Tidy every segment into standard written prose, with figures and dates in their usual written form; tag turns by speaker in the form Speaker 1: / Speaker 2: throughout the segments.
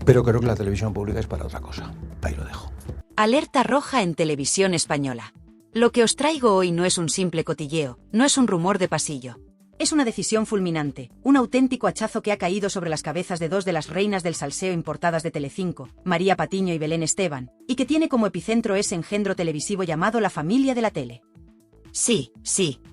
Speaker 1: Pero creo que la televisión pública es para otra cosa. Ahí lo dejo.
Speaker 2: Alerta roja en Televisión Española. Lo que os traigo hoy no es un simple cotilleo, no es un rumor de pasillo. Es una decisión fulminante, un auténtico hachazo que ha caído sobre las cabezas de dos de las reinas del salseo importadas de Telecinco, María Patiño y Belén Esteban, y que tiene como epicentro ese engendro televisivo llamado la familia de la tele. Sí,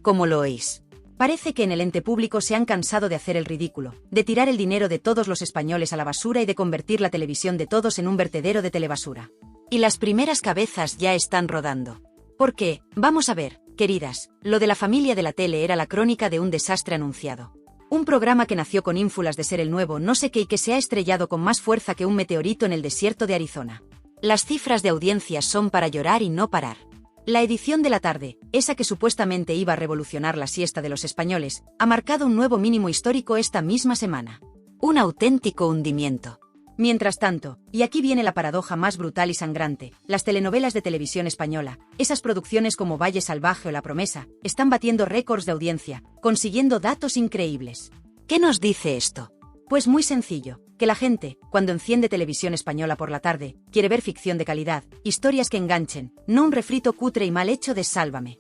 Speaker 2: como lo oís. Parece que en el ente público se han cansado de hacer el ridículo, de tirar el dinero de todos los españoles a la basura y de convertir la televisión de todos en un vertedero de telebasura. Y las primeras cabezas ya están rodando. Porque, vamos a ver, queridas, lo de la familia de la tele era la crónica de un desastre anunciado. Un programa que nació con ínfulas de ser el nuevo no sé qué y que se ha estrellado con más fuerza que un meteorito en el desierto de Arizona. Las cifras de audiencia son para llorar y no parar. La edición de la tarde, esa que supuestamente iba a revolucionar la siesta de los españoles, ha marcado un nuevo mínimo histórico esta misma semana. Un auténtico hundimiento. Mientras tanto, y aquí viene la paradoja más brutal y sangrante, las telenovelas de Televisión Española, esas producciones como Valle Salvaje o La Promesa, están batiendo récords de audiencia, consiguiendo datos increíbles. ¿Qué nos dice esto? Pues muy sencillo, que la gente, cuando enciende Televisión Española por la tarde, quiere ver ficción de calidad, historias que enganchen, no un refrito cutre y mal hecho de Sálvame.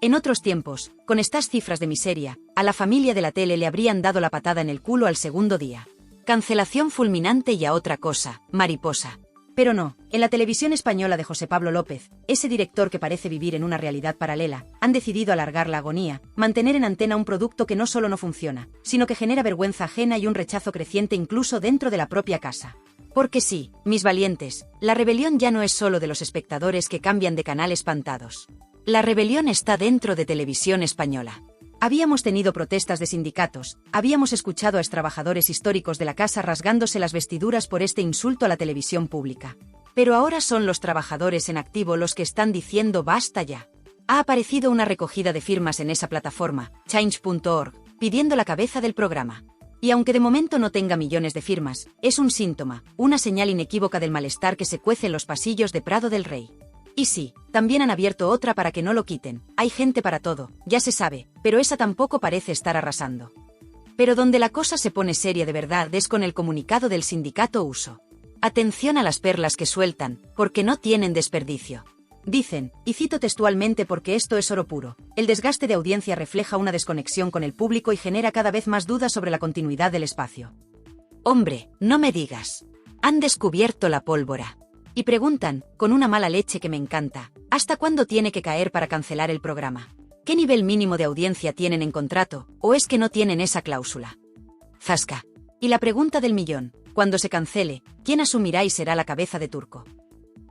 Speaker 2: En otros tiempos, con estas cifras de miseria, a la familia de la tele le habrían dado la patada en el culo al segundo día. Cancelación fulminante y a otra cosa, mariposa. Pero no, en la Televisión Española de José Pablo López, ese director que parece vivir en una realidad paralela, han decidido alargar la agonía, mantener en antena un producto que no solo no funciona, sino que genera vergüenza ajena y un rechazo creciente incluso dentro de la propia casa. Porque sí, mis valientes, la rebelión ya no es solo de los espectadores que cambian de canal espantados. La rebelión está dentro de Televisión Española. Habíamos tenido protestas de sindicatos, habíamos escuchado a extrabajadores históricos de la casa rasgándose las vestiduras por este insulto a la televisión pública. Pero ahora son los trabajadores en activo los que están diciendo basta ya. Ha aparecido una recogida de firmas en esa plataforma, change.org, pidiendo la cabeza del programa. Y aunque de momento no tenga millones de firmas, es un síntoma, una señal inequívoca del malestar que se cuece en los pasillos de Prado del Rey. Y sí, también han abierto otra para que no lo quiten, hay gente para todo, ya se sabe, pero esa tampoco parece estar arrasando. Pero donde la cosa se pone seria de verdad es con el comunicado del sindicato Uso. Atención a las perlas que sueltan, porque no tienen desperdicio. Dicen, y cito textualmente porque esto es oro puro, el desgaste de audiencia refleja una desconexión con el público y genera cada vez más dudas sobre la continuidad del espacio. Hombre, no me digas. Han descubierto la pólvora. Y preguntan, con una mala leche que me encanta, ¿hasta cuándo tiene que caer para cancelar el programa? ¿Qué nivel mínimo de audiencia tienen en contrato, o es que no tienen esa cláusula? Zasca. Y la pregunta del millón, cuando se cancele, ¿quién asumirá y será la cabeza de turco?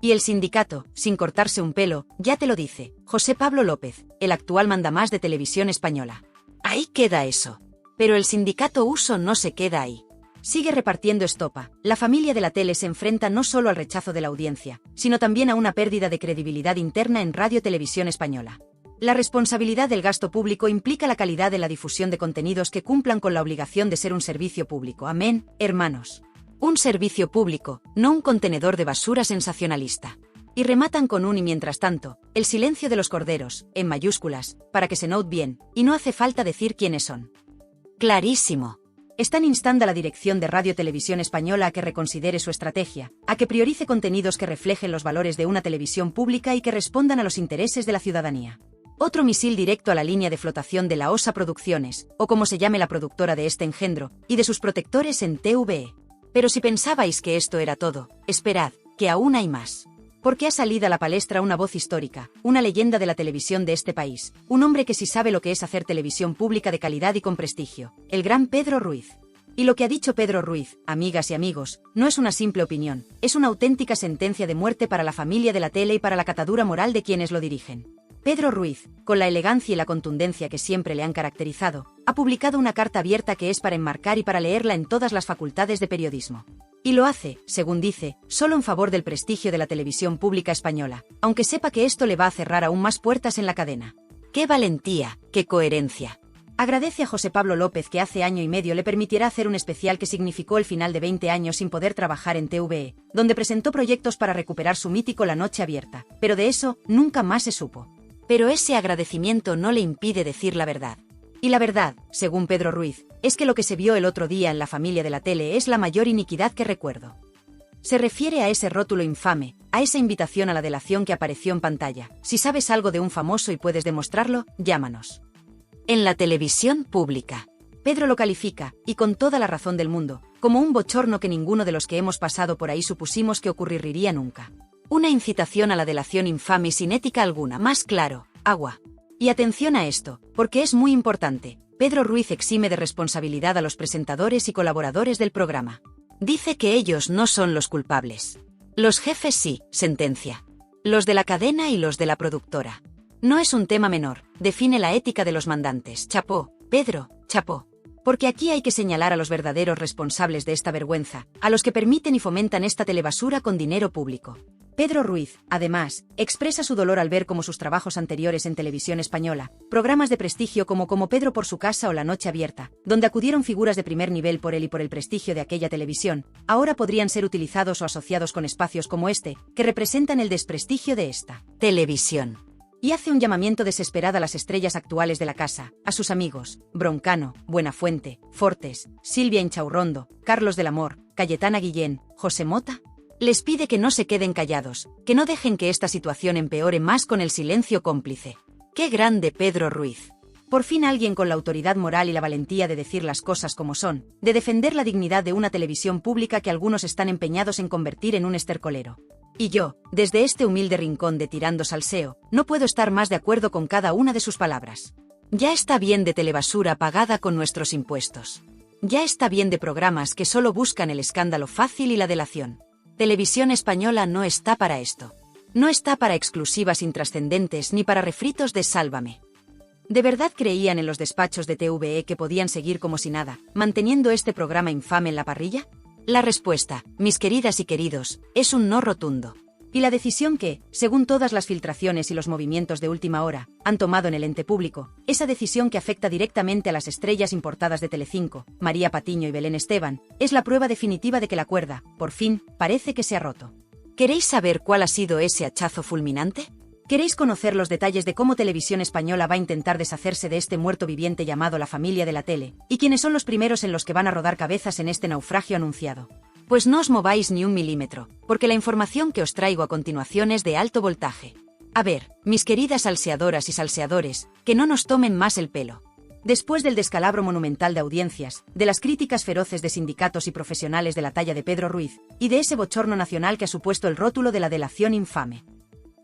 Speaker 2: Y el sindicato, sin cortarse un pelo, ya te lo dice, José Pablo López, el actual mandamás de Televisión Española. Ahí queda eso. Pero el sindicato Uso no se queda ahí. Sigue repartiendo estopa. La familia de la tele se enfrenta no solo al rechazo de la audiencia, sino también a una pérdida de credibilidad interna en Radio Televisión Española. La responsabilidad del gasto público implica la calidad de la difusión de contenidos que cumplan con la obligación de ser un servicio público. Amén, hermanos. Un servicio público, no un contenedor de basura sensacionalista. Y rematan con un y mientras tanto, el silencio de los corderos, en mayúsculas, para que se note bien, y no hace falta decir quiénes son. Clarísimo. Están instando a la dirección de Radio Televisión Española a que reconsidere su estrategia, a que priorice contenidos que reflejen los valores de una televisión pública y que respondan a los intereses de la ciudadanía. Otro misil directo a la línea de flotación de la OSA Producciones, o como se llame la productora de este engendro, y de sus protectores en TVE. Pero si pensabais que esto era todo, esperad, que aún hay más. Porque ha salido a la palestra una voz histórica, una leyenda de la televisión de este país, un hombre que sí sabe lo que es hacer televisión pública de calidad y con prestigio, el gran Pedro Ruiz. Y lo que ha dicho Pedro Ruiz, amigas y amigos, no es una simple opinión, es una auténtica sentencia de muerte para la familia de la tele y para la catadura moral de quienes lo dirigen. Pedro Ruiz, con la elegancia y la contundencia que siempre le han caracterizado, ha publicado una carta abierta que es para enmarcar y para leerla en todas las facultades de periodismo. Y lo hace, según dice, solo en favor del prestigio de la televisión pública española, aunque sepa que esto le va a cerrar aún más puertas en la cadena. ¡Qué valentía, qué coherencia! Agradece a José Pablo López que hace año y medio le permitiera hacer un especial que significó el final de 20 años sin poder trabajar en TVE, donde presentó proyectos para recuperar su mítico La Noche Abierta, pero de eso nunca más se supo. Pero ese agradecimiento no le impide decir la verdad. Y la verdad, según Pedro Ruiz, es que lo que se vio el otro día en la familia de la tele es la mayor iniquidad que recuerdo. Se refiere a ese rótulo infame, a esa invitación a la delación que apareció en pantalla. Si sabes algo de un famoso y puedes demostrarlo, llámanos. En la televisión pública. Pedro lo califica, y con toda la razón del mundo, como un bochorno que ninguno de los que hemos pasado por ahí supusimos que ocurriría nunca. Una incitación a la delación infame y sin ética alguna, más claro, agua. Y atención a esto, porque es muy importante. Pedro Ruiz exime de responsabilidad a los presentadores y colaboradores del programa. Dice que ellos no son los culpables. Los jefes sí, sentencia. Los de la cadena y los de la productora. No es un tema menor, define la ética de los mandantes. Chapó, Pedro, chapó. Porque aquí hay que señalar a los verdaderos responsables de esta vergüenza, a los que permiten y fomentan esta telebasura con dinero público. Pedro Ruiz, además, expresa su dolor al ver cómo sus trabajos anteriores en televisión española, programas de prestigio como Pedro por su casa o La Noche Abierta, donde acudieron figuras de primer nivel por él y por el prestigio de aquella televisión, ahora podrían ser utilizados o asociados con espacios como este, que representan el desprestigio de esta televisión. Y hace un llamamiento desesperado a las estrellas actuales de la casa, a sus amigos, Broncano, Buenafuente, Fortes, Silvia Inchaurrondo, Carlos del Amor, Cayetana Guillén, José Mota. Les pide que no se queden callados, que no dejen que esta situación empeore más con el silencio cómplice. ¡Qué grande Pedro Ruiz! Por fin alguien con la autoridad moral y la valentía de decir las cosas como son, de defender la dignidad de una televisión pública que algunos están empeñados en convertir en un estercolero. Y yo, desde este humilde rincón de Tirando Salseo, no puedo estar más de acuerdo con cada una de sus palabras. Ya está bien de telebasura pagada con nuestros impuestos. Ya está bien de programas que solo buscan el escándalo fácil y la delación. Televisión española no está para esto. No está para exclusivas intrascendentes ni para refritos de Sálvame. ¿De verdad creían en los despachos de TVE que podían seguir como si nada, manteniendo este programa infame en la parrilla? La respuesta, mis queridas y queridos, es un no rotundo. Y la decisión que, según todas las filtraciones y los movimientos de última hora, han tomado en el ente público, esa decisión que afecta directamente a las estrellas importadas de Telecinco, María Patiño y Belén Esteban, es la prueba definitiva de que la cuerda, por fin, parece que se ha roto. ¿Queréis saber cuál ha sido ese hachazo fulminante? ¿Queréis conocer los detalles de cómo Televisión Española va a intentar deshacerse de este muerto viviente llamado la familia de la tele, y quiénes son los primeros en los que van a rodar cabezas en este naufragio anunciado? Pues no os mováis ni un milímetro, porque la información que os traigo a continuación es de alto voltaje. A ver, mis queridas salseadoras y salseadores, que no nos tomen más el pelo. Después del descalabro monumental de audiencias, de las críticas feroces de sindicatos y profesionales de la talla de Pedro Ruiz, y de ese bochorno nacional que ha supuesto el rótulo de la delación infame.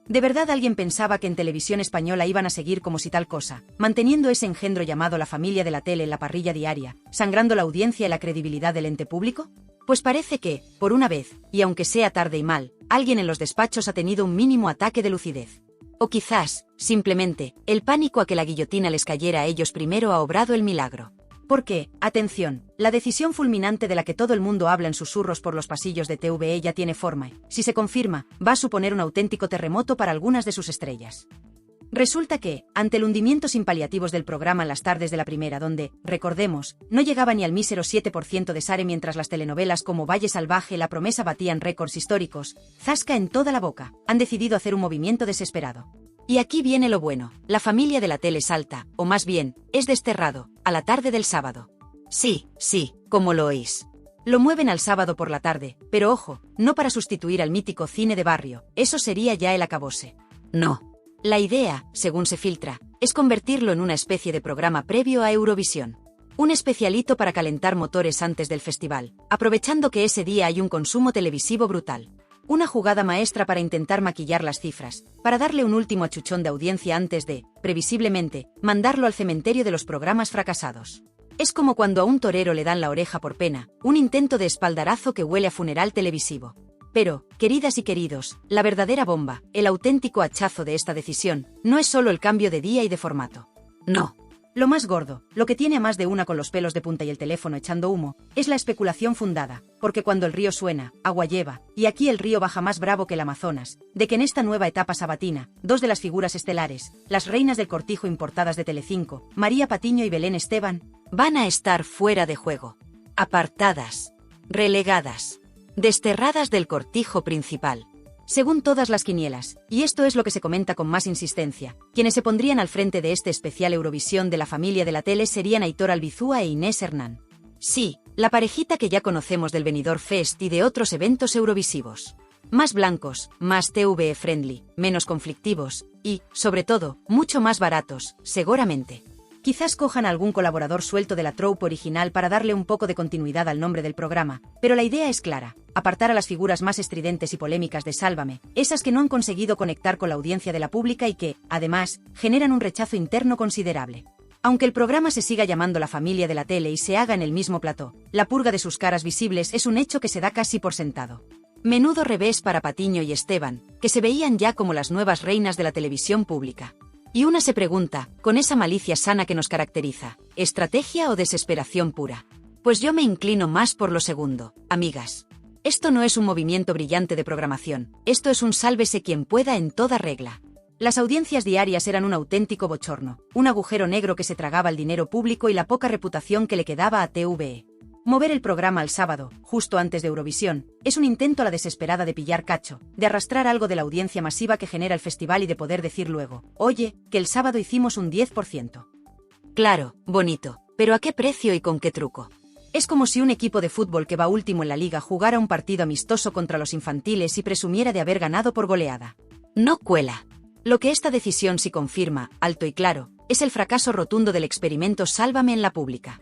Speaker 2: ¿De verdad alguien pensaba que en Televisión Española iban a seguir como si tal cosa, manteniendo ese engendro llamado la familia de la tele en la parrilla diaria, sangrando la audiencia y la credibilidad del ente público? Pues parece que, por una vez, y aunque sea tarde y mal, alguien en los despachos ha tenido un mínimo ataque de lucidez. O quizás, simplemente, el pánico a que la guillotina les cayera a ellos primero ha obrado el milagro. Porque, atención, la decisión fulminante de la que todo el mundo habla en susurros por los pasillos de TVE ya tiene forma, y, si se confirma, va a suponer un auténtico terremoto para algunas de sus estrellas. Resulta que, ante el hundimiento sin paliativos del programa en las tardes de la primera donde, recordemos, no llegaba ni al mísero 7% de SARE mientras las telenovelas como Valle Salvaje La Promesa batían récords históricos, zasca en toda la boca, han decidido hacer un movimiento desesperado. Y aquí viene lo bueno, la familia de la tele salta, o más bien, es desterrado, a la tarde del sábado. Sí, como lo oís. Lo mueven al sábado por la tarde, pero ojo, no para sustituir al mítico cine de barrio, eso sería ya el acabose. No. La idea, según se filtra, es convertirlo en una especie de programa previo a Eurovisión. Un especialito para calentar motores antes del festival, aprovechando que ese día hay un consumo televisivo brutal. Una jugada maestra para intentar maquillar las cifras, para darle un último achuchón de audiencia antes de, previsiblemente, mandarlo al cementerio de los programas fracasados. Es como cuando a un torero le dan la oreja por pena, un intento de espaldarazo que huele a funeral televisivo. Pero, queridas y queridos, la verdadera bomba, el auténtico hachazo de esta decisión, no es solo el cambio de día y de formato. No. Lo más gordo, lo que tiene a más de una con los pelos de punta y el teléfono echando humo, es la especulación fundada, porque cuando el río suena, agua lleva, y aquí el río baja más bravo que el Amazonas, de que en esta nueva etapa sabatina, dos de las figuras estelares, las reinas del cortijo importadas de Telecinco, María Patiño y Belén Esteban, van a estar fuera de juego. Apartadas. Relegadas. Desterradas del cortijo principal. Según todas las quinielas, y esto es lo que se comenta con más insistencia, quienes se pondrían al frente de este especial Eurovisión de la familia de la tele serían Aitor Albizúa e Inés Hernán. Sí, La parejita que ya conocemos del Benidorm Fest y de otros eventos eurovisivos. Más blancos, más TVE friendly, menos conflictivos y, sobre todo, mucho más baratos, seguramente. Quizás cojan a algún colaborador suelto de la troupe original para darle un poco de continuidad al nombre del programa, pero la idea es clara: apartar a las figuras más estridentes y polémicas de Sálvame, esas que no han conseguido conectar con la audiencia de la pública y que, además, generan un rechazo interno considerable. Aunque el programa se siga llamando La Familia de la Tele y se haga en el mismo plató, la purga de sus caras visibles es un hecho que se da casi por sentado. Menudo revés para Patiño y Esteban, que se veían ya como las nuevas reinas de la televisión pública. Y una se pregunta, con esa malicia sana que nos caracteriza, ¿estrategia o desesperación pura? Pues yo me inclino más por lo segundo, amigas. Esto no es un movimiento brillante de programación, esto es un sálvese quien pueda en toda regla. Las audiencias diarias eran un auténtico bochorno, un agujero negro que se tragaba el dinero público y la poca reputación que le quedaba a TVE. Mover el programa al sábado, justo antes de Eurovisión, es un intento a la desesperada de pillar cacho, de arrastrar algo de la audiencia masiva que genera el festival y de poder decir luego, oye, que el sábado hicimos un 10%. Claro, bonito, pero ¿a qué precio y con qué truco? Es como si un equipo de fútbol que va último en la liga jugara un partido amistoso contra los infantiles y presumiera de haber ganado por goleada. No cuela. Lo que esta decisión sí confirma, alto y claro, es el fracaso rotundo del experimento Sálvame en la pública.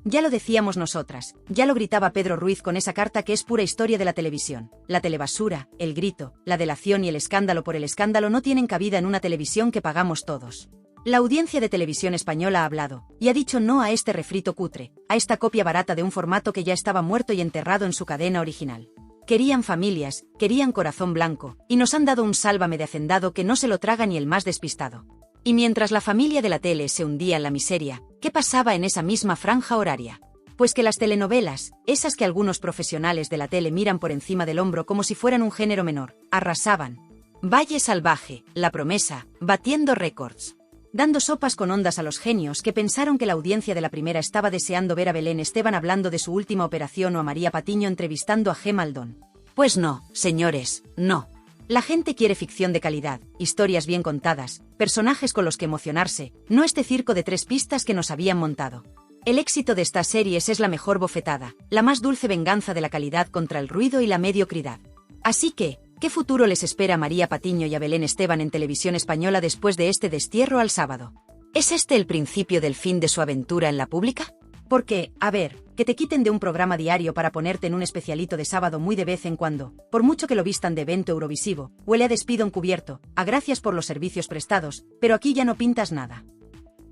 Speaker 2: Ya lo decíamos nosotras, ya lo gritaba Pedro Ruiz con esa carta que es pura historia de la televisión. La telebasura, el grito, la delación y el escándalo por el escándalo no tienen cabida en una televisión que pagamos todos. La audiencia de Televisión Española ha hablado, y ha dicho no a este refrito cutre, a esta copia barata de un formato que ya estaba muerto y enterrado en su cadena original. Querían familias, querían corazón blanco, y nos han dado un Sálvame de hacendado que no se lo traga ni el más despistado. Y mientras la familia de la tele se hundía en la miseria, ¿qué pasaba en esa misma franja horaria? Pues que las telenovelas, esas que algunos profesionales de la tele miran por encima del hombro como si fueran un género menor, arrasaban. Valle Salvaje, La Promesa, batiendo récords. Dando sopas con ondas a los genios que pensaron que la audiencia de la primera estaba deseando ver a Belén Esteban hablando de su última operación o a María Patiño entrevistando a Gemma Aldón. Pues no, señores, no. La gente quiere ficción de calidad, historias bien contadas, personajes con los que emocionarse, no este circo de 3 pistas que nos habían montado. El éxito de estas series es la mejor bofetada, la más dulce venganza de la calidad contra el ruido y la mediocridad. Así que, ¿qué futuro les espera a María Patiño y a Belén Esteban en Televisión Española después de este destierro al sábado? ¿Es este el principio del fin de su aventura en la pública? Porque, a ver, que te quiten de un programa diario para ponerte en un especialito de sábado muy de vez en cuando, por mucho que lo vistan de evento eurovisivo, huele a despido encubierto, a gracias por los servicios prestados, pero aquí ya no pintas nada.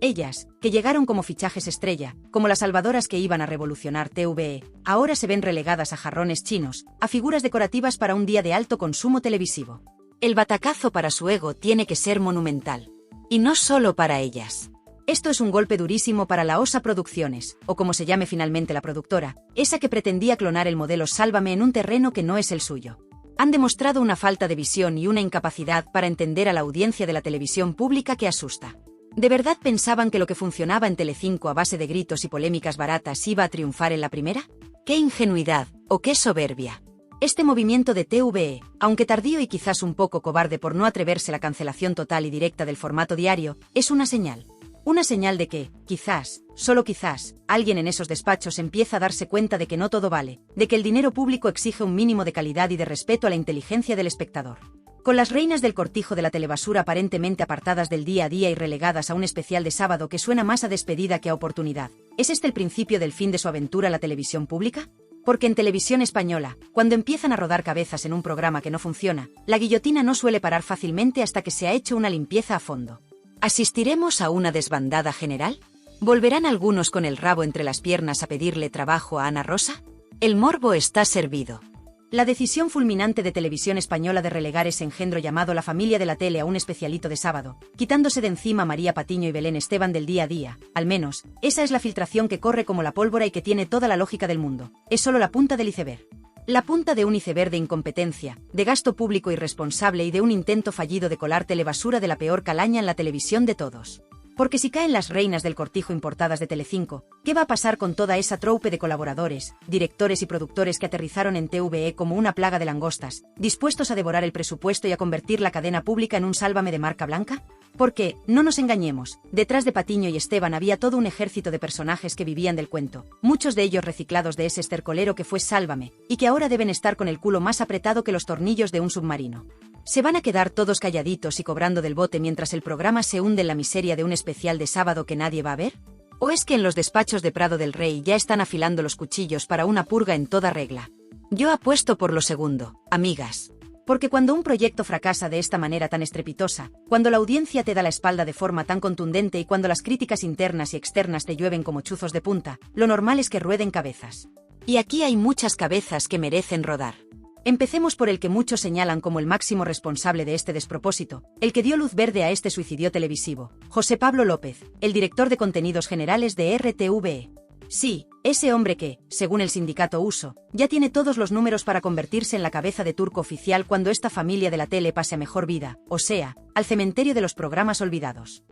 Speaker 2: Ellas, que llegaron como fichajes estrella, como las salvadoras que iban a revolucionar TVE, ahora se ven relegadas a jarrones chinos, a figuras decorativas para un día de alto consumo televisivo. El batacazo para su ego tiene que ser monumental. Y no solo para ellas. Esto es un golpe durísimo para la Osa Producciones, o como se llame finalmente la productora, esa que pretendía clonar el modelo Sálvame en un terreno que no es el suyo. Han demostrado una falta de visión y una incapacidad para entender a la audiencia de la televisión pública que asusta. ¿De verdad pensaban que lo que funcionaba en Telecinco a base de gritos y polémicas baratas iba a triunfar en la primera? ¡Qué ingenuidad, o qué soberbia! Este movimiento de TVE, aunque tardío y quizás un poco cobarde por no atreverse a la cancelación total y directa del formato diario, es una señal. Una señal de que, quizás, solo quizás, alguien en esos despachos empieza a darse cuenta de que no todo vale, de que el dinero público exige un mínimo de calidad y de respeto a la inteligencia del espectador. Con las reinas del cortijo de la telebasura aparentemente apartadas del día a día y relegadas a un especial de sábado que suena más a despedida que a oportunidad, ¿es este el principio del fin de su aventura la televisión pública? Porque en Televisión Española, cuando empiezan a rodar cabezas en un programa que no funciona, la guillotina no suele parar fácilmente hasta que se ha hecho una limpieza a fondo. ¿Asistiremos a una desbandada general? ¿Volverán algunos con el rabo entre las piernas a pedirle trabajo a Ana Rosa? El morbo está servido. La decisión fulminante de Televisión Española de relegar ese engendro llamado La Familia de la Tele a un especialito de sábado, quitándose de encima a María Patiño y Belén Esteban del día a día, al menos, esa es la filtración que corre como la pólvora y que tiene toda la lógica del mundo. Es solo la punta del iceberg. La punta de un iceberg de incompetencia, de gasto público irresponsable y de un intento fallido de colar telebasura de la peor calaña en la televisión de todos. Porque si caen las reinas del cortijo importadas de Telecinco, ¿qué va a pasar con toda esa troupe de colaboradores, directores y productores que aterrizaron en TVE como una plaga de langostas, dispuestos a devorar el presupuesto y a convertir la cadena pública en un Sálvame de marca blanca? Porque, no nos engañemos, detrás de Patiño y Esteban había todo un ejército de personajes que vivían del cuento, muchos de ellos reciclados de ese estercolero que fue Sálvame, y que ahora deben estar con el culo más apretado que los tornillos de un submarino. ¿Se van a quedar todos calladitos y cobrando del bote mientras el programa se hunde en la miseria de un especial de sábado que nadie va a ver? ¿O es que en los despachos de Prado del Rey ya están afilando los cuchillos para una purga en toda regla? Yo apuesto por lo segundo, amigas. Porque cuando un proyecto fracasa de esta manera tan estrepitosa, cuando la audiencia te da la espalda de forma tan contundente y cuando las críticas internas y externas te llueven como chuzos de punta, lo normal es que rueden cabezas. Y aquí hay muchas cabezas que merecen rodar. Empecemos por el que muchos señalan como el máximo responsable de este despropósito, el que dio luz verde a este suicidio televisivo, José Pablo López, el director de contenidos generales de RTVE. Sí, ese hombre que, según el sindicato Uso, ya tiene todos los números para convertirse en la cabeza de turco oficial cuando esta familia de la tele pase a mejor vida, o sea, al cementerio de los programas olvidados.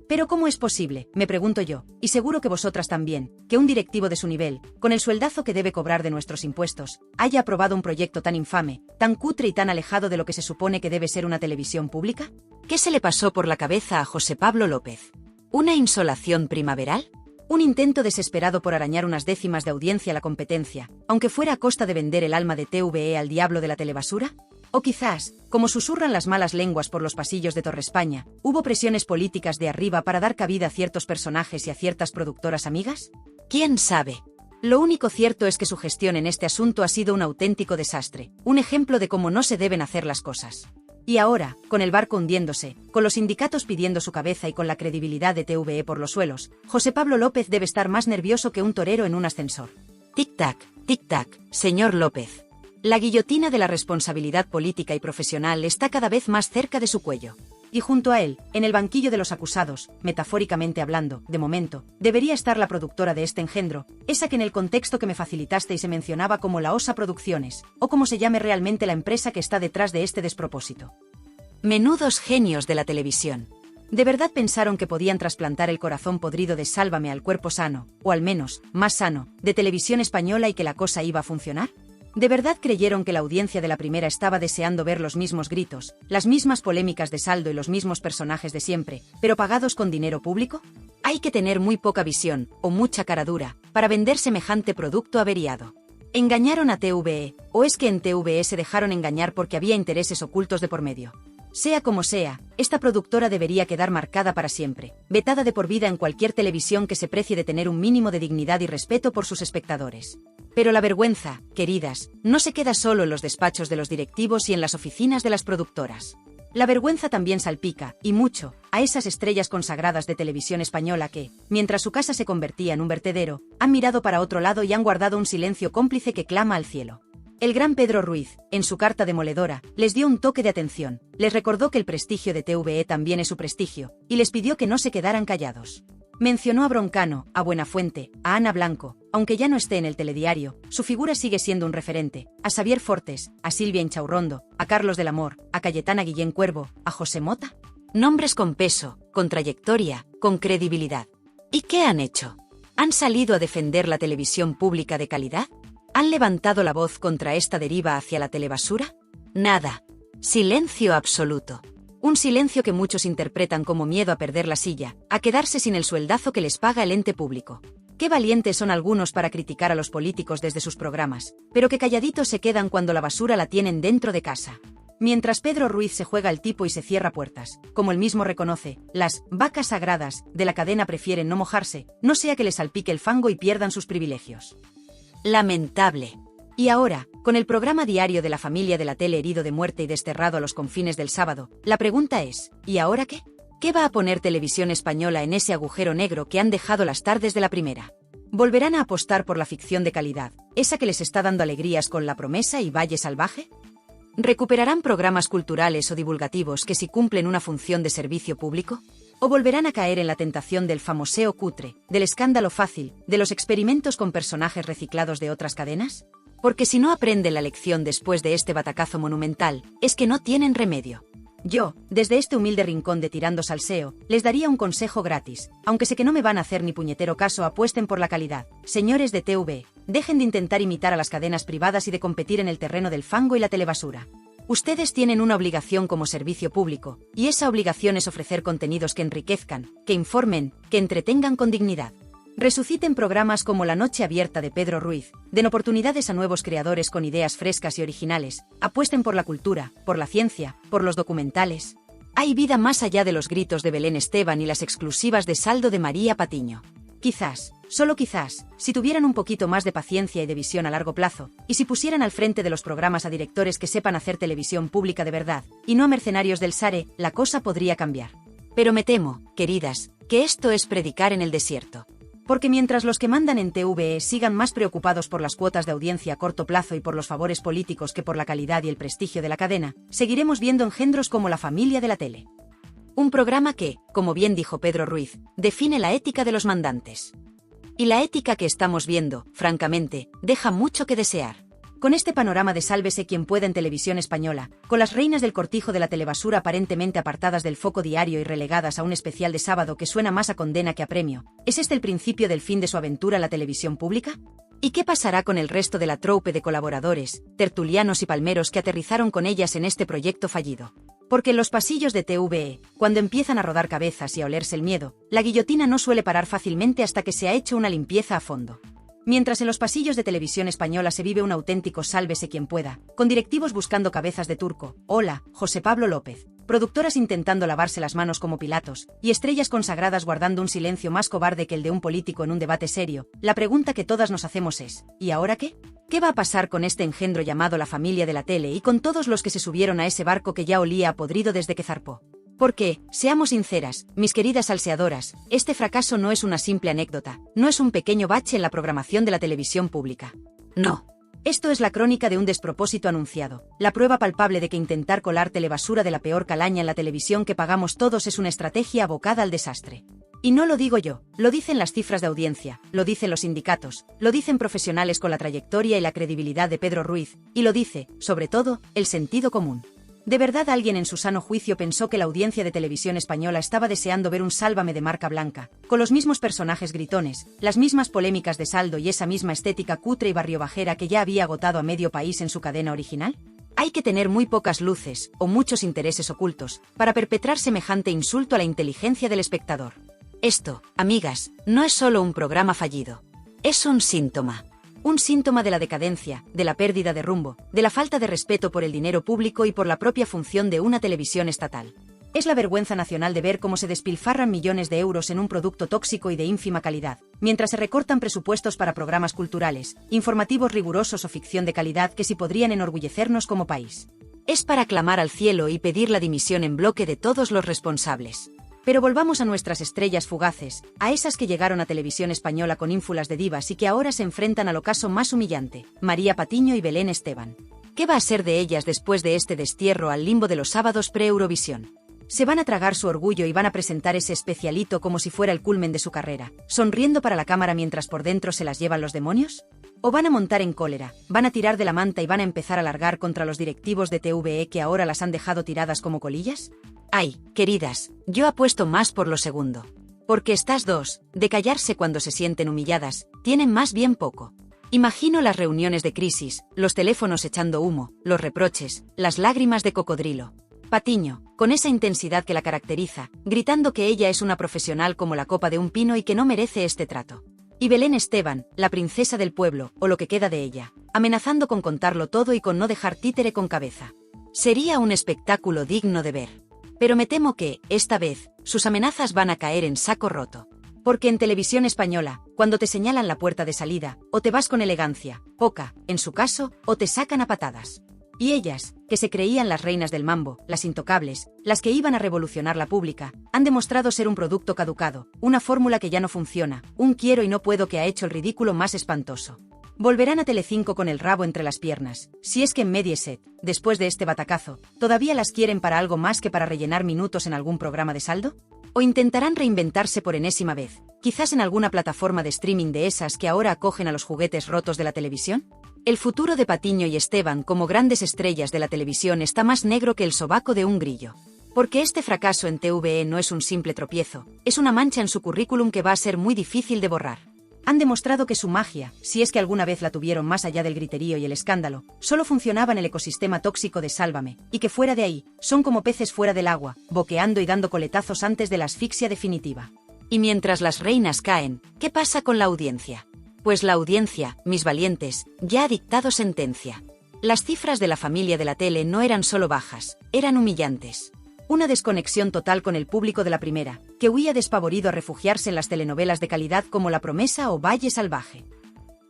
Speaker 2: Pero ¿cómo es posible, me pregunto yo, y seguro que vosotras también, que un directivo de su nivel, con el sueldazo que debe cobrar de nuestros impuestos, haya aprobado un proyecto tan infame, tan cutre y tan alejado de lo que se supone que debe ser una televisión pública? ¿Qué se le pasó por la cabeza a José Pablo López? ¿Una insolación primaveral? ¿Un intento desesperado por arañar unas décimas de audiencia a la competencia, aunque fuera a costa de vender el alma de TVE al diablo de la telebasura? O quizás, como susurran las malas lenguas por los pasillos de Torre España, ¿hubo presiones políticas de arriba para dar cabida a ciertos personajes y a ciertas productoras amigas? ¿Quién sabe? Lo único cierto es que su gestión en este asunto ha sido un auténtico desastre, un ejemplo de cómo no se deben hacer las cosas. Y ahora, con el barco hundiéndose, con los sindicatos pidiendo su cabeza y con la credibilidad de TVE por los suelos, José Pablo López debe estar más nervioso que un torero en un ascensor. Tic-tac, señor López. La guillotina de la responsabilidad política y profesional está cada vez más cerca de su cuello. Y junto a él, en el banquillo de los acusados, metafóricamente hablando, de momento, debería estar la productora de este engendro, esa que en el contexto que me facilitaste se mencionaba como la Osa Producciones, o como se llame realmente la empresa que está detrás de este despropósito. Menudos genios de la televisión. ¿De verdad pensaron que podían trasplantar el corazón podrido de Sálvame al cuerpo sano, o al menos, más sano, de Televisión Española y que la cosa iba a funcionar? ¿De verdad creyeron que la audiencia de la primera estaba deseando ver los mismos gritos, las mismas polémicas de saldo y los mismos personajes de siempre, pero pagados con dinero público? Hay que tener muy poca visión, o mucha cara dura, para vender semejante producto averiado. ¿Engañaron a TVE, o es que en TVE se dejaron engañar porque había intereses ocultos de por medio? Sea como sea, esta productora debería quedar marcada para siempre, vetada de por vida en cualquier televisión que se precie de tener un mínimo de dignidad y respeto por sus espectadores. Pero la vergüenza, queridas, no se queda solo en los despachos de los directivos y en las oficinas de las productoras. La vergüenza también salpica, y mucho, a esas estrellas consagradas de Televisión Española que, mientras su casa se convertía en un vertedero, han mirado para otro lado y han guardado un silencio cómplice que clama al cielo. El gran Pedro Ruiz, en su carta demoledora, les dio un toque de atención, les recordó que el prestigio de TVE también es su prestigio, y les pidió que no se quedaran callados. Mencionó a Broncano, a Buenafuente, a Ana Blanco, aunque ya no esté en el telediario, su figura sigue siendo un referente, a Xavier Fortes, a Silvia Inchaurrondo, a Carlos del Amor, a Cayetana Guillén Cuervo, a José Mota. Nombres con peso, con trayectoria, con credibilidad. ¿Y qué han hecho? ¿Han salido a defender la televisión pública de calidad? ¿Han levantado la voz contra esta deriva hacia la telebasura? Nada. Silencio absoluto. Un silencio que muchos interpretan como miedo a perder la silla, a quedarse sin el sueldazo que les paga el ente público. Qué valientes son algunos para criticar a los políticos desde sus programas, pero que calladitos se quedan cuando la basura la tienen dentro de casa. Mientras Pedro Ruiz se juega el tipo y se cierra puertas, como él mismo reconoce, las vacas sagradas de la cadena prefieren no mojarse, no sea que les salpique el fango y pierdan sus privilegios. Lamentable. Y ahora, con el programa diario de la familia de la tele herido de muerte y desterrado a los confines del sábado, la pregunta es, ¿y ahora qué? ¿Qué va a poner Televisión Española en ese agujero negro que han dejado las tardes de la primera? ¿Volverán a apostar por la ficción de calidad, esa que les está dando alegrías con La Promesa y Valle Salvaje? ¿Recuperarán programas culturales o divulgativos que sí cumplen una función de servicio público? ¿O volverán a caer en la tentación del famoseo cutre, del escándalo fácil, de los experimentos con personajes reciclados de otras cadenas? Porque si no aprenden la lección después de este batacazo monumental, es que no tienen remedio. Yo, desde este humilde rincón de Tirando Salseo, les daría un consejo gratis. Aunque sé que no me van a hacer ni puñetero caso, apuesten por la calidad. Señores de TV, dejen de intentar imitar a las cadenas privadas y de competir en el terreno del fango y la telebasura. Ustedes tienen una obligación como servicio público, y esa obligación es ofrecer contenidos que enriquezcan, que informen, que entretengan con dignidad. Resuciten programas como La Noche Abierta de Pedro Ruiz, den oportunidades a nuevos creadores con ideas frescas y originales, apuesten por la cultura, por la ciencia, por los documentales. Hay vida más allá de los gritos de Belén Esteban y las exclusivas de saldo de María Patiño. Quizás, solo quizás, si tuvieran un poquito más de paciencia y de visión a largo plazo, y si pusieran al frente de los programas a directores que sepan hacer televisión pública de verdad, y no a mercenarios del SARE, la cosa podría cambiar. Pero me temo, queridas, que esto es predicar en el desierto. Porque mientras los que mandan en TVE sigan más preocupados por las cuotas de audiencia a corto plazo y por los favores políticos que por la calidad y el prestigio de la cadena, seguiremos viendo engendros como La Familia de la tele. Un programa que, como bien dijo Pedro Ruiz, define la ética de los mandantes. Y la ética que estamos viendo, francamente, deja mucho que desear. Con este panorama de sálvese quien pueda en televisión española, con las reinas del cortijo de la telebasura aparentemente apartadas del foco diario y relegadas a un especial de sábado que suena más a condena que a premio, ¿es este el principio del fin de su aventura en la televisión pública? ¿Y qué pasará con el resto de la troupe de colaboradores, tertulianos y palmeros que aterrizaron con ellas en este proyecto fallido? Porque en los pasillos de TVE, cuando empiezan a rodar cabezas y a olerse el miedo, la guillotina no suele parar fácilmente hasta que se ha hecho una limpieza a fondo. Mientras en los pasillos de televisión española se vive un auténtico sálvese quien pueda, con directivos buscando cabezas de turco, hola, José Pablo López, productoras intentando lavarse las manos como Pilatos, y estrellas consagradas guardando un silencio más cobarde que el de un político en un debate serio, la pregunta que todas nos hacemos es, ¿y ahora qué? ¿Qué va a pasar con este engendro llamado La Familia de la tele y con todos los que se subieron a ese barco que ya olía a podrido desde que zarpó? Porque, seamos sinceras, mis queridas salseadoras, este fracaso no es una simple anécdota, no es un pequeño bache en la programación de la televisión pública. No. Esto es la crónica de un despropósito anunciado, la prueba palpable de que intentar colar telebasura de la peor calaña en la televisión que pagamos todos es una estrategia abocada al desastre. Y no lo digo yo, lo dicen las cifras de audiencia, lo dicen los sindicatos, lo dicen profesionales con la trayectoria y la credibilidad de Pedro Ruiz, y lo dice, sobre todo, el sentido común. ¿De verdad alguien en su sano juicio pensó que la audiencia de televisión española estaba deseando ver un Sálvame de marca blanca, con los mismos personajes gritones, las mismas polémicas de saldo y esa misma estética cutre y barriobajera que ya había agotado a medio país en su cadena original? Hay que tener muy pocas luces, o muchos intereses ocultos, para perpetrar semejante insulto a la inteligencia del espectador. Esto, amigas, no es solo un programa fallido. Es un síntoma. Un síntoma de la decadencia, de la pérdida de rumbo, de la falta de respeto por el dinero público y por la propia función de una televisión estatal. Es la vergüenza nacional de ver cómo se despilfarran millones de euros en un producto tóxico y de ínfima calidad, mientras se recortan presupuestos para programas culturales, informativos rigurosos o ficción de calidad que sí podrían enorgullecernos como país. Es para clamar al cielo y pedir la dimisión en bloque de todos los responsables. Pero volvamos a nuestras estrellas fugaces, a esas que llegaron a televisión española con ínfulas de divas y que ahora se enfrentan al ocaso más humillante, María Patiño y Belén Esteban. ¿Qué va a ser de ellas después de este destierro al limbo de los sábados pre-Eurovisión? ¿Se van a tragar su orgullo y van a presentar ese especialito como si fuera el culmen de su carrera, sonriendo para la cámara mientras por dentro se las llevan los demonios? ¿O van a montar en cólera, van a tirar de la manta y van a empezar a largar contra los directivos de TVE que ahora las han dejado tiradas como colillas? Ay, queridas, yo apuesto más por lo segundo. Porque estas dos, de callarse cuando se sienten humilladas, tienen más bien poco. Imagino las reuniones de crisis, los teléfonos echando humo, los reproches, las lágrimas de cocodrilo. Patiño, con esa intensidad que la caracteriza, gritando que ella es una profesional como la copa de un pino y que no merece este trato. Y Belén Esteban, la princesa del pueblo, o lo que queda de ella, amenazando con contarlo todo y con no dejar títere con cabeza. Sería un espectáculo digno de ver. Pero me temo que, esta vez, sus amenazas van a caer en saco roto. Porque en televisión española, cuando te señalan la puerta de salida, o te vas con elegancia, poca, en su caso, o te sacan a patadas. Y ellas, que se creían las reinas del mambo, las intocables, las que iban a revolucionar la pública, han demostrado ser un producto caducado, una fórmula que ya no funciona, un quiero y no puedo que ha hecho el ridículo más espantoso. Volverán a Telecinco con el rabo entre las piernas, si es que en Mediaset, después de este batacazo, todavía las quieren para algo más que para rellenar minutos en algún programa de saldo. ¿O intentarán reinventarse por enésima vez, quizás en alguna plataforma de streaming de esas que ahora acogen a los juguetes rotos de la televisión? El futuro de Patiño y Esteban como grandes estrellas de la televisión está más negro que el sobaco de un grillo. Porque este fracaso en TVE no es un simple tropiezo, es una mancha en su currículum que va a ser muy difícil de borrar. Han demostrado que su magia, si es que alguna vez la tuvieron más allá del griterío y el escándalo, solo funcionaba en el ecosistema tóxico de Sálvame, y que fuera de ahí, son como peces fuera del agua, boqueando y dando coletazos antes de la asfixia definitiva. Y mientras las reinas caen, ¿qué pasa con la audiencia? Pues la audiencia, mis valientes, ya ha dictado sentencia. Las cifras de la familia de la tele no eran solo bajas, eran humillantes. Una desconexión total con el público de la primera, que huía despavorido a refugiarse en las telenovelas de calidad como La Promesa o Valle Salvaje.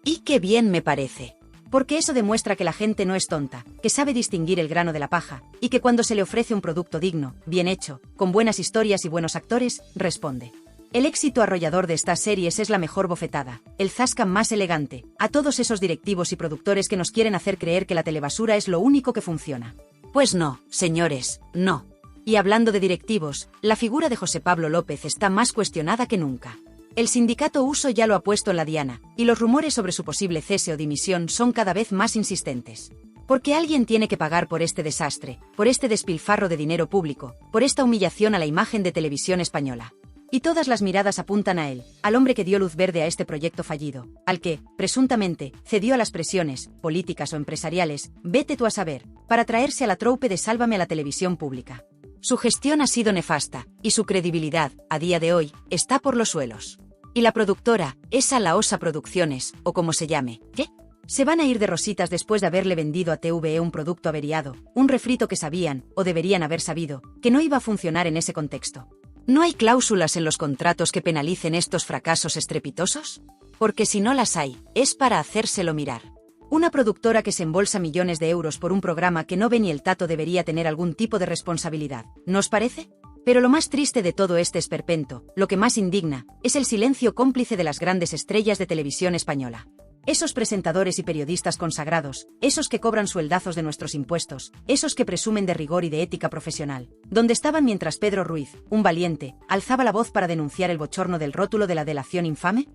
Speaker 2: Y qué bien me parece. Porque eso demuestra que la gente no es tonta, que sabe distinguir el grano de la paja, y que cuando se le ofrece un producto digno, bien hecho, con buenas historias y buenos actores, responde. El éxito arrollador de estas series es la mejor bofetada, el zasca más elegante, a todos esos directivos y productores que nos quieren hacer creer que la telebasura es lo único que funciona. Pues no, señores, no. Y hablando de directivos, la figura de José Pablo López está más cuestionada que nunca. El sindicato Uso ya lo ha puesto en la diana, y los rumores sobre su posible cese o dimisión son cada vez más insistentes. Porque alguien tiene que pagar por este desastre, por este despilfarro de dinero público, por esta humillación a la imagen de Televisión Española. Y todas las miradas apuntan a él, al hombre que dio luz verde a este proyecto fallido, al que, presuntamente, cedió a las presiones, políticas o empresariales, vete tú a saber, para traerse a la troupe de Sálvame a la televisión pública. Su gestión ha sido nefasta, y su credibilidad, a día de hoy, está por los suelos. Y la productora, esa La Osa Producciones, o como se llame, ¿qué? Se van a ir de rositas después de haberle vendido a TVE un producto averiado, un refrito que sabían, o deberían haber sabido, que no iba a funcionar en ese contexto. ¿No hay cláusulas en los contratos que penalicen estos fracasos estrepitosos? Porque si no las hay, es para hacérselo mirar. Una productora que se embolsa millones de euros por un programa que no ve ni el tato debería tener algún tipo de responsabilidad, ¿no os parece? Pero lo más triste de todo este esperpento, lo que más indigna, es el silencio cómplice de las grandes estrellas de Televisión Española. Esos presentadores y periodistas consagrados, esos que cobran sueldazos de nuestros impuestos, esos que presumen de rigor y de ética profesional, ¿dónde estaban mientras Pedro Ruiz, un valiente, alzaba la voz para denunciar el bochorno del rótulo de la delación infame?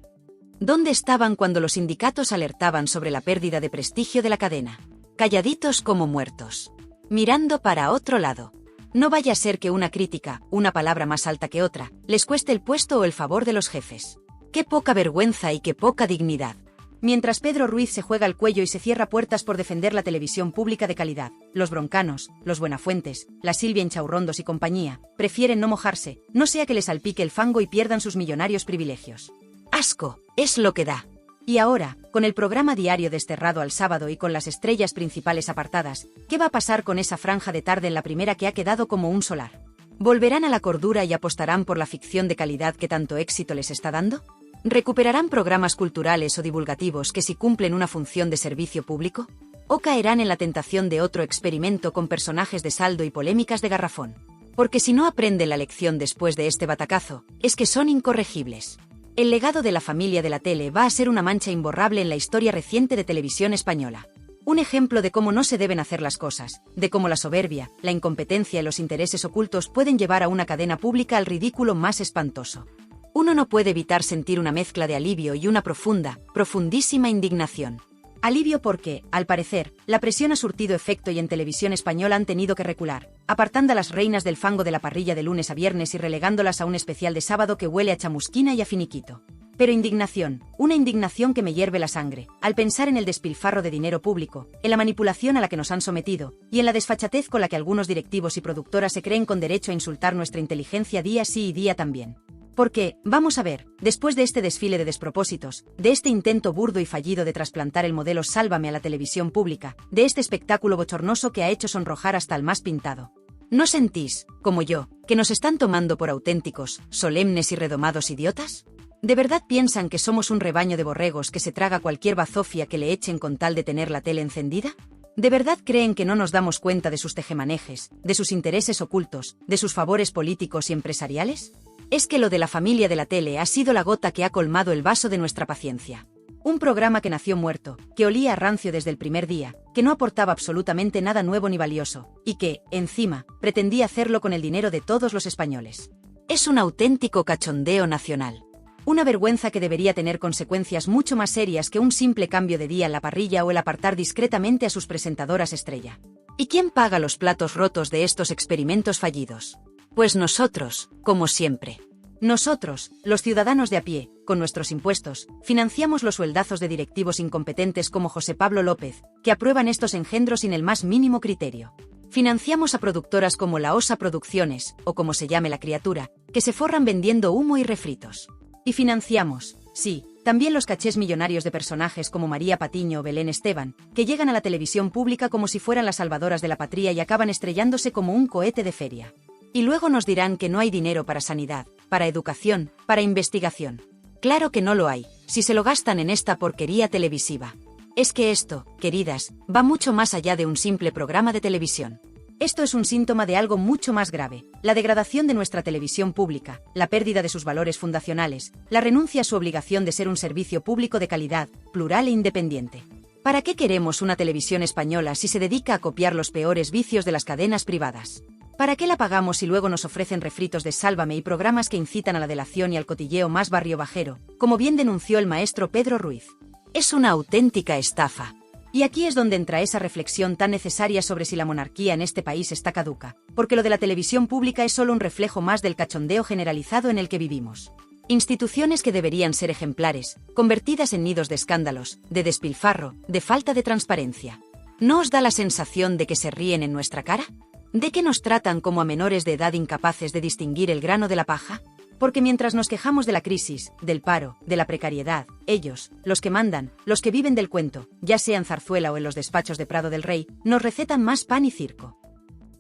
Speaker 2: ¿Dónde estaban cuando los sindicatos alertaban sobre la pérdida de prestigio de la cadena? Calladitos como muertos. Mirando para otro lado. No vaya a ser que una crítica, una palabra más alta que otra, les cueste el puesto o el favor de los jefes. ¡Qué poca vergüenza y qué poca dignidad! Mientras Pedro Ruiz se juega el cuello y se cierra puertas por defender la televisión pública de calidad, los Broncanos, los Buenafuentes, la Silvia Inchaurrondos y compañía, prefieren no mojarse, no sea que les salpique el fango y pierdan sus millonarios privilegios. ¡Asco! Es lo que da. Y ahora, con el programa diario desterrado al sábado y con las estrellas principales apartadas, ¿qué va a pasar con esa franja de tarde en la primera que ha quedado como un solar? ¿Volverán a la cordura y apostarán por la ficción de calidad que tanto éxito les está dando? ¿Recuperarán programas culturales o divulgativos que sí cumplen una función de servicio público? ¿O caerán en la tentación de otro experimento con personajes de saldo y polémicas de garrafón? Porque si no aprenden la lección después de este batacazo, es que son incorregibles. El legado de la familia de la tele va a ser una mancha imborrable en la historia reciente de Televisión Española. Un ejemplo de cómo no se deben hacer las cosas, de cómo la soberbia, la incompetencia y los intereses ocultos pueden llevar a una cadena pública al ridículo más espantoso. Uno no puede evitar sentir una mezcla de alivio y una profundísima indignación. Alivio porque, al parecer, la presión ha surtido efecto y en Televisión Española han tenido que recular, apartando a las reinas del fango de la parrilla de lunes a viernes y relegándolas a un especial de sábado que huele a chamusquina y a finiquito. Pero indignación, una indignación que me hierve la sangre, al pensar en el despilfarro de dinero público, en la manipulación a la que nos han sometido, y en la desfachatez con la que algunos directivos y productoras se creen con derecho a insultar nuestra inteligencia día sí y día también. Porque, vamos a ver, después de este desfile de despropósitos, de este intento burdo y fallido de trasplantar el modelo Sálvame a la televisión pública, de este espectáculo bochornoso que ha hecho sonrojar hasta al más pintado, ¿no sentís, como yo, que nos están tomando por auténticos, solemnes y redomados idiotas? ¿De verdad piensan que somos un rebaño de borregos que se traga cualquier bazofia que le echen con tal de tener la tele encendida? ¿De verdad creen que no nos damos cuenta de sus tejemanejes, de sus intereses ocultos, de sus favores políticos y empresariales? Es que lo de la familia de la tele ha sido la gota que ha colmado el vaso de nuestra paciencia. Un programa que nació muerto, que olía a rancio desde el primer día, que no aportaba absolutamente nada nuevo ni valioso, y que, encima, pretendía hacerlo con el dinero de todos los españoles. Es un auténtico cachondeo nacional. Una vergüenza que debería tener consecuencias mucho más serias que un simple cambio de día en la parrilla o el apartar discretamente a sus presentadoras estrella. ¿Y quién paga los platos rotos de estos experimentos fallidos? Pues nosotros, como siempre. Nosotros, los ciudadanos de a pie, con nuestros impuestos, financiamos los sueldazos de directivos incompetentes como José Pablo López, que aprueban estos engendros sin el más mínimo criterio. Financiamos a productoras como La Osa Producciones, o como se llame la criatura, que se forran vendiendo humo y refritos. Y financiamos, sí, también los cachés millonarios de personajes como María Patiño o Belén Esteban, que llegan a la televisión pública como si fueran las salvadoras de la patria y acaban estrellándose como un cohete de feria. Y luego nos dirán que no hay dinero para sanidad, para educación, para investigación. Claro que no lo hay, si se lo gastan en esta porquería televisiva. Es que esto, queridas, va mucho más allá de un simple programa de televisión. Esto es un síntoma de algo mucho más grave, la degradación de nuestra televisión pública, la pérdida de sus valores fundacionales, la renuncia a su obligación de ser un servicio público de calidad, plural e independiente. ¿Para qué queremos una televisión española si se dedica a copiar los peores vicios de las cadenas privadas? ¿Para qué la pagamos si luego nos ofrecen refritos de Sálvame y programas que incitan a la delación y al cotilleo más barrio bajero, como bien denunció el maestro Pedro Ruiz? Es una auténtica estafa. Y aquí es donde entra esa reflexión tan necesaria sobre si la monarquía en este país está caduca, porque lo de la televisión pública es solo un reflejo más del cachondeo generalizado en el que vivimos. Instituciones que deberían ser ejemplares, convertidas en nidos de escándalos, de despilfarro, de falta de transparencia. ¿No os da la sensación de que se ríen en nuestra cara? ¿De que nos tratan como a menores de edad incapaces de distinguir el grano de la paja? Porque mientras nos quejamos de la crisis, del paro, de la precariedad, ellos, los que mandan, los que viven del cuento, ya sea en Zarzuela o en los despachos de Prado del Rey, nos recetan más pan y circo.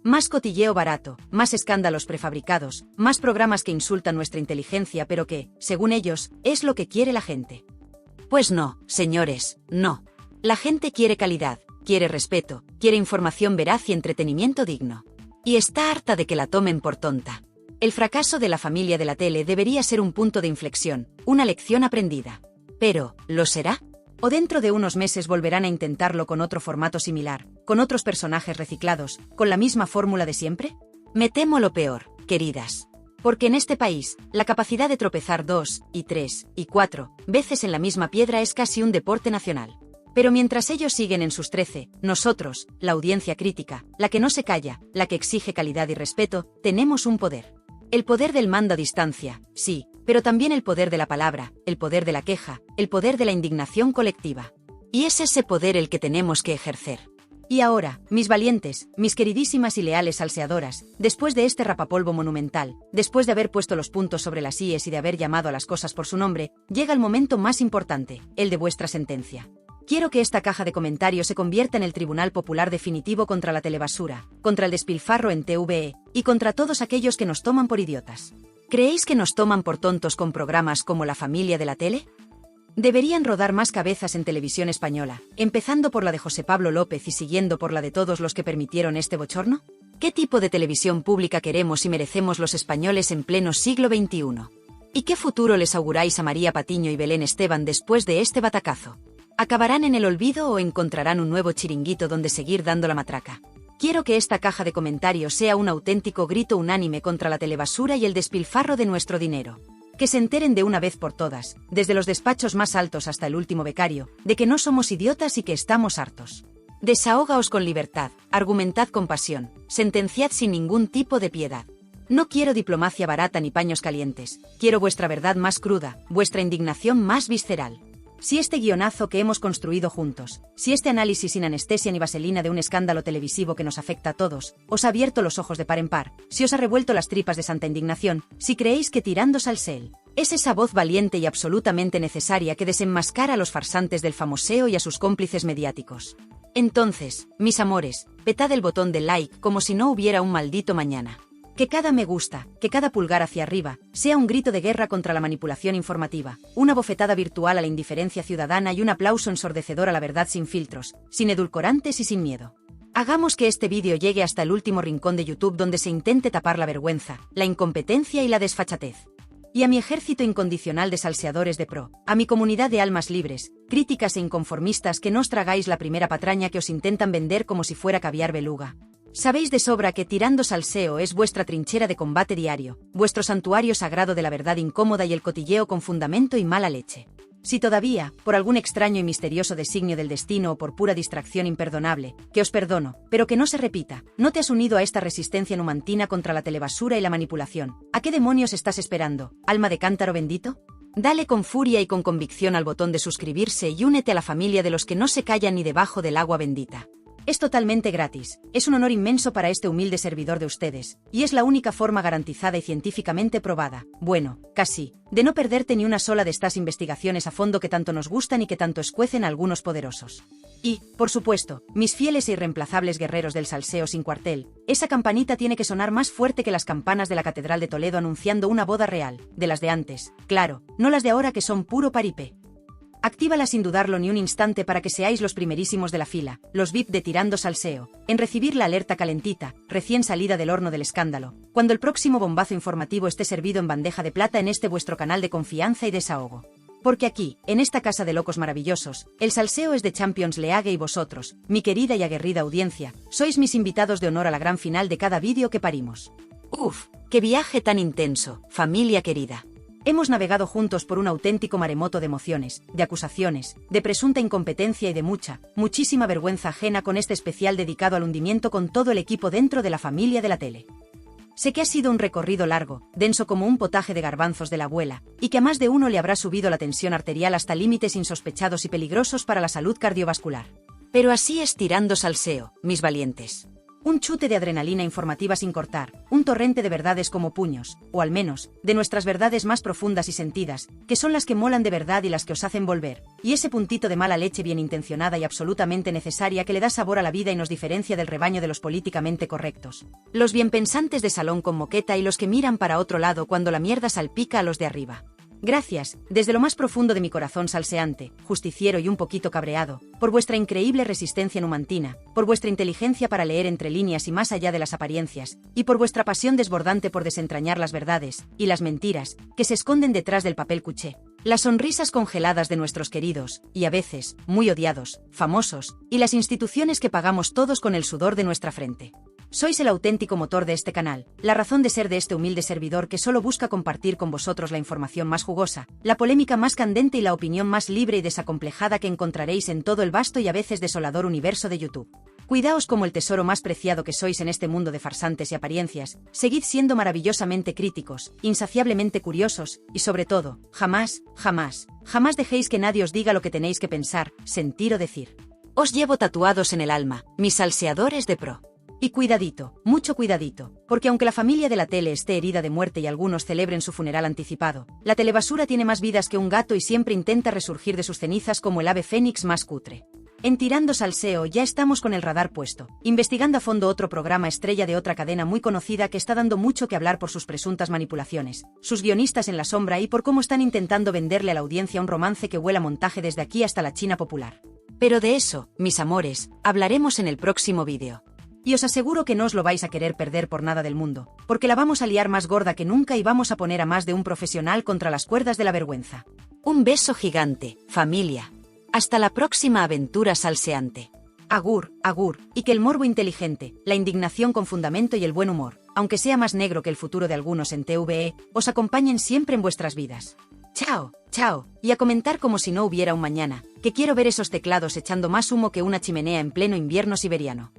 Speaker 2: Más cotilleo barato, más escándalos prefabricados, más programas que insultan nuestra inteligencia pero que, según ellos, es lo que quiere la gente. Pues no, señores, no. La gente quiere calidad, quiere respeto, quiere información veraz y entretenimiento digno. Y está harta de que la tomen por tonta. El fracaso de la familia de la tele debería ser un punto de inflexión, una lección aprendida. Pero, ¿lo será? ¿O dentro de unos meses volverán a intentarlo con otro formato similar, con otros personajes reciclados, con la misma fórmula de siempre? Me temo lo peor, queridas. Porque en este país, la capacidad de tropezar 2, y 3, y 4 veces en la misma piedra es casi un deporte nacional. Pero mientras ellos siguen en sus 13, nosotros, la audiencia crítica, la que no se calla, la que exige calidad y respeto, tenemos un poder. El poder del mando a distancia, sí, pero también el poder de la palabra, el poder de la queja, el poder de la indignación colectiva. Y es ese poder el que tenemos que ejercer. Y ahora, mis valientes, mis queridísimas y leales salseadoras, después de este rapapolvo monumental, después de haber puesto los puntos sobre las íes y de haber llamado a las cosas por su nombre, llega el momento más importante, el de vuestra sentencia. Quiero que esta caja de comentarios se convierta en el tribunal popular definitivo contra la telebasura, contra el despilfarro en TVE, y contra todos aquellos que nos toman por idiotas. ¿Creéis que nos toman por tontos con programas como La Familia de la Tele? Deberían rodar más cabezas en televisión española, empezando por la de José Pablo López y siguiendo por la de todos los que permitieron este bochorno. ¿Qué tipo de televisión pública queremos y merecemos los españoles en pleno siglo XXI? ¿Y qué futuro les auguráis a María Patiño y Belén Esteban después de este batacazo? ¿Acabarán en el olvido o encontrarán un nuevo chiringuito donde seguir dando la matraca? Quiero que esta caja de comentarios sea un auténtico grito unánime contra la telebasura y el despilfarro de nuestro dinero. Que se enteren de una vez por todas, desde los despachos más altos hasta el último becario, de que no somos idiotas y que estamos hartos. Desahógaos con libertad, argumentad con pasión, sentenciad sin ningún tipo de piedad. No quiero diplomacia barata ni paños calientes, quiero vuestra verdad más cruda, vuestra indignación más visceral. Si este guionazo que hemos construido juntos, si este análisis sin anestesia ni vaselina de un escándalo televisivo que nos afecta a todos, os ha abierto los ojos de par en par, si os ha revuelto las tripas de santa indignación, si creéis que tirando salsel es esa voz valiente y absolutamente necesaria que desenmascara a los farsantes del famoseo y a sus cómplices mediáticos. Entonces, mis amores, petad el botón de like como si no hubiera un maldito mañana. Que cada me gusta, que cada pulgar hacia arriba, sea un grito de guerra contra la manipulación informativa, una bofetada virtual a la indiferencia ciudadana y un aplauso ensordecedor a la verdad sin filtros, sin edulcorantes y sin miedo. Hagamos que este vídeo llegue hasta el último rincón de YouTube donde se intente tapar la vergüenza, la incompetencia y la desfachatez. Y a mi ejército incondicional de salseadores de pro, a mi comunidad de almas libres, críticas e inconformistas que no os tragáis la primera patraña que os intentan vender como si fuera caviar beluga. Sabéis de sobra que tirando salseo es vuestra trinchera de combate diario, vuestro santuario sagrado de la verdad incómoda y el cotilleo con fundamento y mala leche. Si todavía, por algún extraño y misterioso designio del destino o por pura distracción imperdonable, que os perdono, pero que no se repita, no te has unido a esta resistencia numantina contra la telebasura y la manipulación, ¿a qué demonios estás esperando, alma de cántaro bendito? Dale con furia y con convicción al botón de suscribirse y únete a la familia de los que no se callan ni debajo del agua bendita. Es totalmente gratis, es un honor inmenso para este humilde servidor de ustedes, y es la única forma garantizada y científicamente probada, bueno, casi, de no perderte ni una sola de estas investigaciones a fondo que tanto nos gustan y que tanto escuecen a algunos poderosos. Y, por supuesto, mis fieles e irreemplazables guerreros del salseo sin cuartel, esa campanita tiene que sonar más fuerte que las campanas de la Catedral de Toledo anunciando una boda real, de las de antes, claro, no las de ahora que son puro paripé. Actívala sin dudarlo ni un instante para que seáis los primerísimos de la fila, los VIP de Tirando Salseo, en recibir la alerta calentita, recién salida del horno del escándalo, cuando el próximo bombazo informativo esté servido en bandeja de plata en este vuestro canal de confianza y desahogo. Porque aquí, en esta casa de locos maravillosos, el salseo es de Champions League y vosotros, mi querida y aguerrida audiencia, sois mis invitados de honor a la gran final de cada vídeo que parimos. ¡Uf! ¡Qué viaje tan intenso, familia querida! Hemos navegado juntos por un auténtico maremoto de emociones, de acusaciones, de presunta incompetencia y de muchísima vergüenza ajena con este especial dedicado al hundimiento con todo el equipo dentro de la familia de la tele. Sé que ha sido un recorrido largo, denso como un potaje de garbanzos de la abuela, y que a más de uno le habrá subido la tensión arterial hasta límites insospechados y peligrosos para la salud cardiovascular. Pero así es Tirando Salseo, mis valientes. Un chute de adrenalina informativa sin cortar, un torrente de verdades como puños, o al menos, de nuestras verdades más profundas y sentidas, que son las que molan de verdad y las que os hacen volver, y ese puntito de mala leche bien intencionada y absolutamente necesaria que le da sabor a la vida y nos diferencia del rebaño de los políticamente correctos. Los bienpensantes de salón con moqueta y los que miran para otro lado cuando la mierda salpica a los de arriba. Gracias, desde lo más profundo de mi corazón salseante, justiciero y un poquito cabreado, por vuestra increíble resistencia numantina, por vuestra inteligencia para leer entre líneas y más allá de las apariencias, y por vuestra pasión desbordante por desentrañar las verdades, y las mentiras, que se esconden detrás del papel cuché. Las sonrisas congeladas de nuestros queridos, y a veces, muy odiados, famosos, y las instituciones que pagamos todos con el sudor de nuestra frente. Sois el auténtico motor de este canal, la razón de ser de este humilde servidor que solo busca compartir con vosotros la información más jugosa, la polémica más candente y la opinión más libre y desacomplejada que encontraréis en todo el vasto y a veces desolador universo de YouTube. Cuidaos como el tesoro más preciado que sois en este mundo de farsantes y apariencias, seguid siendo maravillosamente críticos, insaciablemente curiosos, y sobre todo, jamás dejéis que nadie os diga lo que tenéis que pensar, sentir o decir. Os llevo tatuados en el alma, mis salseadores de pro. Y cuidadito, mucho cuidadito, porque aunque la familia de la tele esté herida de muerte y algunos celebren su funeral anticipado, la telebasura tiene más vidas que un gato y siempre intenta resurgir de sus cenizas como el ave fénix más cutre. En Tirando Salseo ya estamos con el radar puesto, investigando a fondo otro programa estrella de otra cadena muy conocida que está dando mucho que hablar por sus presuntas manipulaciones, sus guionistas en la sombra y por cómo están intentando venderle a la audiencia un romance que huela montaje desde aquí hasta la China popular. Pero de eso, mis amores, hablaremos en el próximo vídeo. Y os aseguro que no os lo vais a querer perder por nada del mundo, porque la vamos a liar más gorda que nunca y vamos a poner a más de un profesional contra las cuerdas de la vergüenza. Un beso gigante, familia. Hasta la próxima aventura salseante. Agur, agur, y que el morbo inteligente, la indignación con fundamento y el buen humor, aunque sea más negro que el futuro de algunos en TVE, os acompañen siempre en vuestras vidas. Chao, chao, y a comentar como si no hubiera un mañana, que quiero ver esos teclados echando más humo que una chimenea en pleno invierno siberiano.